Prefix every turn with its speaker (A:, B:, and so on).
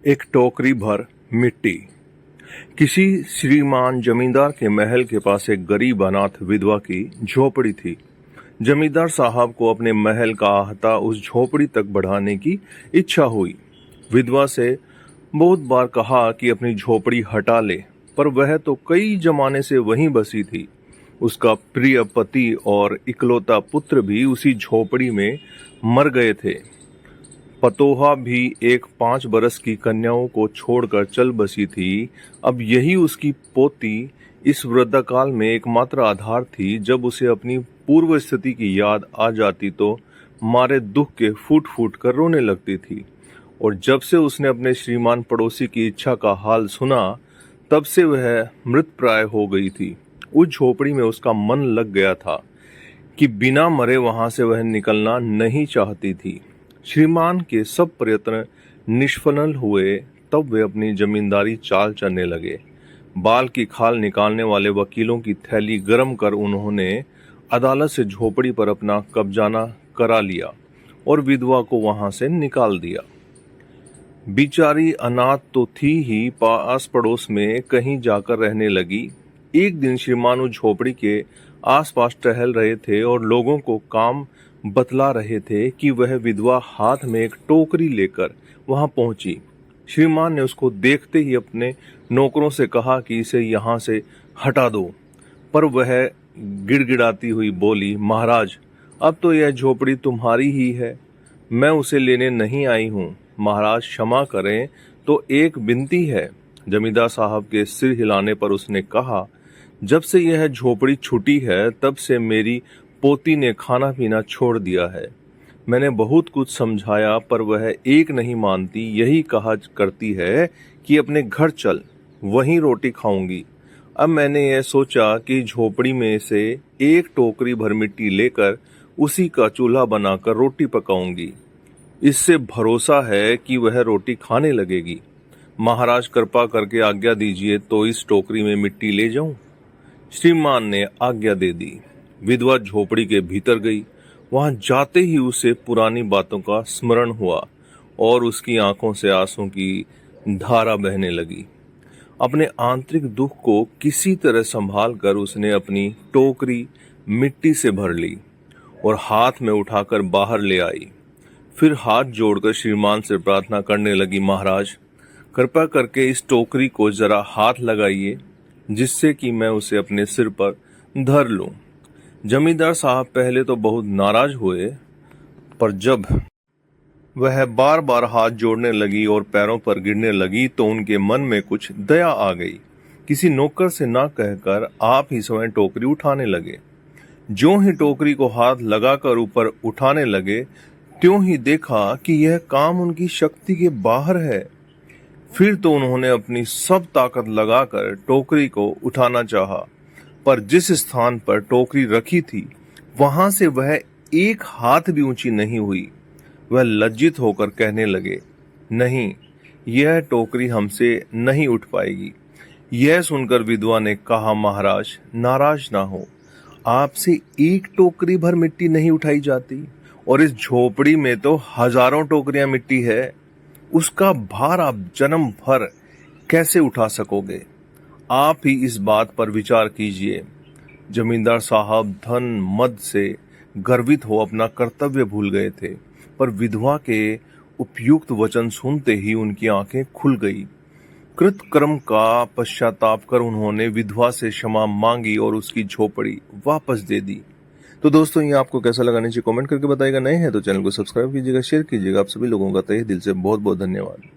A: एक टोकरी भर मिट्टी। किसी श्रीमान जमींदार के महल के पास एक गरीब अनाथ विधवा की झोपड़ी थी। जमींदार साहब को अपने महल का अहाता उस झोपड़ी तक बढ़ाने की इच्छा हुई। विधवा से बहुत बार कहा कि अपनी झोपड़ी हटा ले, पर वह तो कई जमाने से वहीं बसी थी। उसका प्रिय पति और इकलौता पुत्र भी उसी झोपड़ी में मर गए थे। पतोहा भी एक 5 बरस की कन्याओं को छोड़कर चल बसी थी। अब यही उसकी पोती इस वृद्धाकाल में एकमात्र आधार थी। जब उसे अपनी पूर्व स्थिति की याद आ जाती तो मारे दुख के फूट फूट कर रोने लगती थी। और जब से उसने अपने श्रीमान पड़ोसी की इच्छा का हाल सुना, तब से वह मृत प्राय हो गई थी। उस झोपड़ी में उसका मन लग गया था कि बिना मरे वहां से वह निकलना नहीं चाहती थी। श्रीमान के सब प्रयत्न निष्फल हुए। तब वे अपनी जमींदारी चाल चलने लगे। बाल की खाल निकालने वाले वकीलों की थैली गर्म कर उन्होंने अदालत से झोपड़ी पर अपना कब्जाना करा लिया और विधवा को वहां से निकाल दिया। बेचारी अनाथ तो थी ही, पास पड़ोस में कहीं जाकर रहने लगी। एक दिन श्रीमान उस झोपड़ी के आसपास टहल रहे थे और लोगों को काम बतला रहे थे कि वह विधवा हाथ में एक टोकरी लेकर वहां पहुंची। श्रीमान ने उसको देखते ही अपने नौकरों से कहा कि इसे यहां से हटा दो, पर वह गिड़गिड़ाती हुई बोली, महाराज, अब तो यह झोपड़ी तुम्हारी ही है, मैं उसे लेने नहीं आई हूं। महाराज क्षमा करें, तो एक विनती है। जमींदार साहब के सिर हिलाने पर उसने कहा, जब से यह झोपड़ी छूटी है तब से मेरी पोती ने खाना पीना छोड़ दिया है। मैंने बहुत कुछ समझाया, पर वह एक नहीं मानती। यही कहा करती है कि अपने घर चल, वहीं रोटी खाऊंगी। अब मैंने यह सोचा कि झोपड़ी में से एक टोकरी भर मिट्टी लेकर उसी का चूल्हा बनाकर रोटी पकाऊंगी। इससे भरोसा है कि वह रोटी खाने लगेगी। महाराज, कृपा करके आज्ञा दीजिए तो इस टोकरी में मिट्टी ले जाऊं। श्रीमान ने आज्ञा दे दी। विधवा झोपड़ी के भीतर गई। वहां जाते ही उसे पुरानी बातों का स्मरण हुआ और उसकी आंखों से आंसू की धारा बहने लगी। अपने आंतरिक दुख को किसी तरह संभाल कर उसने अपनी टोकरी मिट्टी से भर ली और हाथ में उठाकर बाहर ले आई। फिर हाथ जोड़कर श्रीमान से प्रार्थना करने लगी, महाराज, कृपा करके इस टोकरी को जरा हाथ लगाइए, जिससे कि मैं उसे अपने सिर पर धर लूं। जमींदार साहब पहले तो बहुत नाराज हुए, पर जब वह बार बार हाथ जोड़ने लगी और पैरों पर गिरने लगी तो उनके मन में कुछ दया आ गई। किसी नौकर से ना कहकर आप ही स्वयं टोकरी उठाने लगे। ज्यों ही टोकरी को हाथ लगाकर ऊपर उठाने लगे, त्यों ही देखा कि यह काम उनकी शक्ति के बाहर है। फिर तो उन्होंने अपनी सब ताकत लगाकर टोकरी को उठाना चाहा, पर जिस स्थान पर टोकरी रखी थी वहां से वह एक हाथ भी ऊंची नहीं हुई। वह लज्जित होकर कहने लगे, नहीं, यह टोकरी हमसे नहीं उठ पाएगी। यह सुनकर विधवा ने कहा, महाराज, नाराज ना हो, आपसे एक टोकरी भर मिट्टी नहीं उठाई जाती, और इस झोपड़ी में तो हजारों टोकरियां मिट्टी है। उसका भार आप जन्म भर कैसे उठा सकोगे? आप ही इस बात पर विचार कीजिए। जमींदार साहब धन मद से गर्वित हो अपना कर्तव्य भूल गए थे, पर विधवा के उपयुक्त वचन सुनते ही उनकी आंखें खुल गई। कृतकर्म का पश्चाताप कर उन्होंने विधवा से क्षमा मांगी और उसकी झोपड़ी वापस दे दी। तो दोस्तों, ये आपको कैसा लगा नीचे कमेंट करके बताइएगा। नए हैं तो चैनल को सब्सक्राइब कीजिएगा, शेयर कीजिएगा। आप सभी लोगों का तहे दिल से बहुत बहुत धन्यवाद।